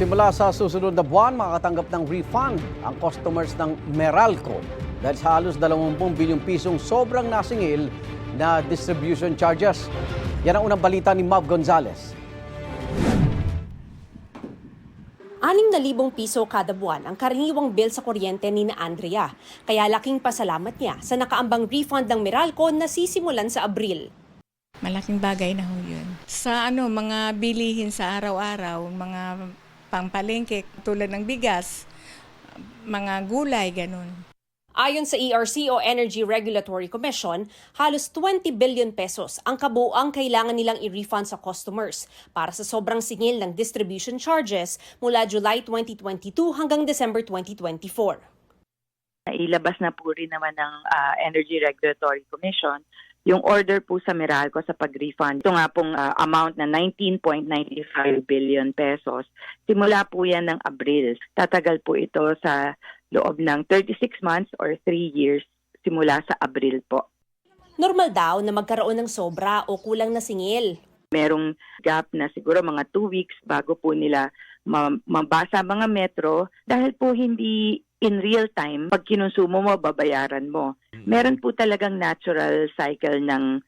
Simula sa susunod na buwan, makakatanggap ng refund ang customers ng Meralco dahil sa halos 20 bilyong pisong sobrang nasingil na distribution charges. Yan ang unang balita ni Mav Gonzalez. 6,000 piso kada buwan ang karaniwang bill sa kuryente ni na Andrea. Kaya laking pasalamat niya sa nakaambang refund ng Meralco na sisimulan sa Abril. Malaking bagay na ho yun. Sa mga bilihin sa araw-araw, mga pangpalengke tulad ng bigas, mga gulay, ganun. Ayon sa ERC o Energy Regulatory Commission, halos 20 billion pesos ang kabuuang kailangan nilang i-refund sa customers para sa sobrang singil ng distribution charges mula July 2022 hanggang December 2024. Ilabas na po rin naman ng Energy Regulatory Commission yung order po sa Meralco sa pag-refund. Ito nga pong amount na 19.95 billion pesos. Simula po yan ng Abril. Tatagal po ito sa loob ng 36 months or 3 years simula sa Abril po. Normal daw na magkaroon ng sobra o kulang na singil. Merong gap na siguro mga 2 weeks bago po nila mabasa mga metro dahil po hindi in real time pag kinonsumo mo, babayaran mo. Meron po talagang natural cycle ng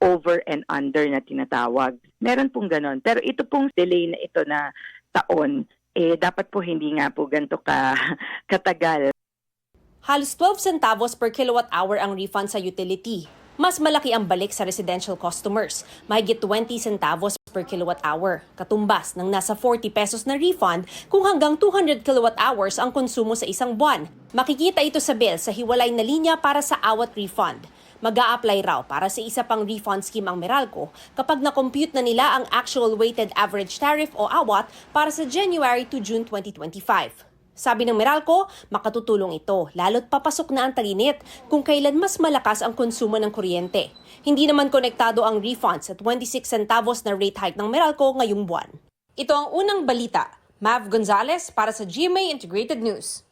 over and under na tinatawag. Meron pong ganon. Pero ito pong delay na ito na taon, dapat po hindi nga po ganito katagal. Halos 12 centavos per kilowatt hour ang refund sa utility. Mas malaki ang balik sa residential customers, mahigit 20 centavos per kilowatt hour, katumbas ng nasa 40 pesos na refund kung hanggang 200 kilowatt hours ang konsumo sa isang buwan. Makikita ito sa bill sa hiwalay na linya para sa awat refund. Mag-a-apply raw para sa isa pang refund scheme ang Meralco kapag na-compute na nila ang actual weighted average tariff o awat para sa January to June 2025. Sabi ng Meralco, makatutulong ito lalo't papasok na ang tag-init kung kailan mas malakas ang konsumo ng kuryente. Hindi naman konektado ang refund sa 26 centavos na rate hike ng Meralco ngayong buwan. Ito ang unang balita. Mav Gonzalez para sa GMA Integrated News.